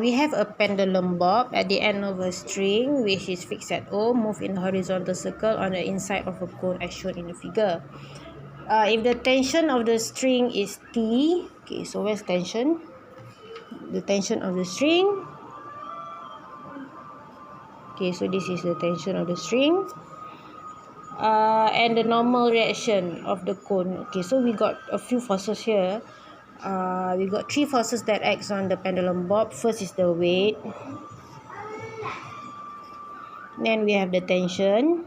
we have a pendulum bob at the end of a string which is fixed at O, move in a horizontal circle on the inside of a cone as shown in the figure. If the tension of the string is T, okay, so where's tension? The tension of the string. Okay, so this is the tension of the string. And the normal reaction of the cone. Okay, so we got a few forces here. We got 3 forces that acts on the pendulum bob. First is the weight. Then we have the tension.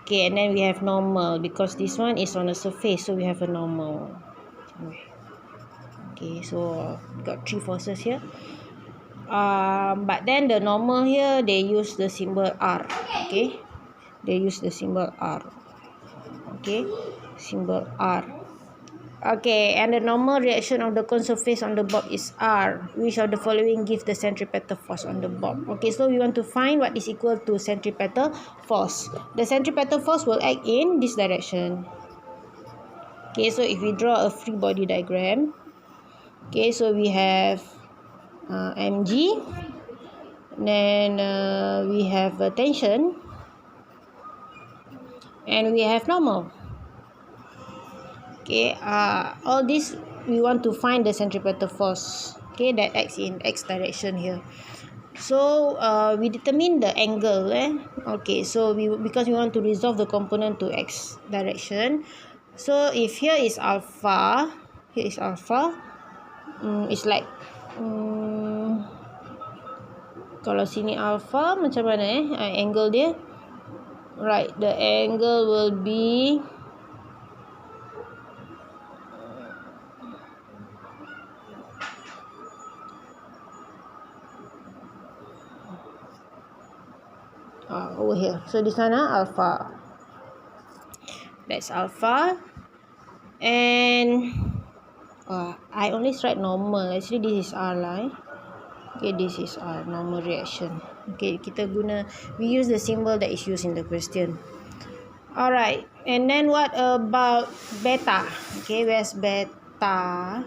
Okay, and then we have normal because this one is on a surface, so we have a normal. Okay, so we got 3 forces here. But then the normal here, they use the symbol R. Okay, they use the symbol R. Okay, symbol R. Okay, and the normal reaction of the cone surface on the bob is R. Which of the following gives the centripetal force on the bob? Okay, so we want to find what is equal to centripetal force. The centripetal force will act in this direction. Okay, so if we draw a free body diagram, okay, so we have mg, then we have tension, and we have normal. Okay, all this we want to find the centripetal force, okay, that acts in x direction here. So we determine the angle. Okay, so because we want to resolve the component to x direction. So if here is alpha, it's like kalau sini alpha macam mana angle dia, right, the angle will be over here. So di sana alpha, that's alpha. And I always write normal. Actually this is R lah. Okay, this is R, normal reaction. Okay, we use the symbol that is used in the question. Alright, and then what about beta? Okay, where's beta?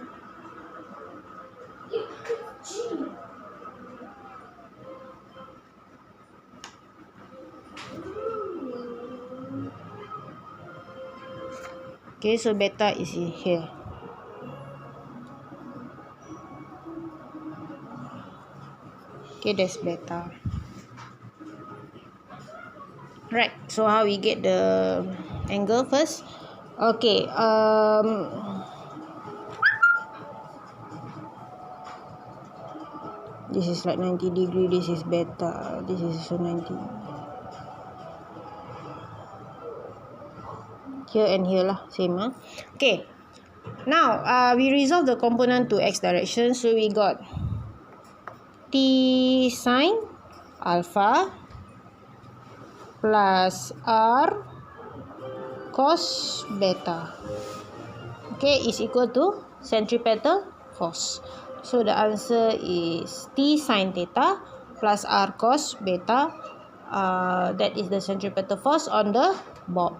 Okay, so beta is in here. Okay, that's beta. Right, so how we get the angle first? Okay, this is like 90 degree, this is beta, this is also 90. Here and here lah, same huh? Okay, now we resolve the component to x direction. So we got T sine alpha plus R cos beta, okay, is equal to centripetal force. So the answer is T sine theta plus R cos beta. That is the centripetal force on the bob.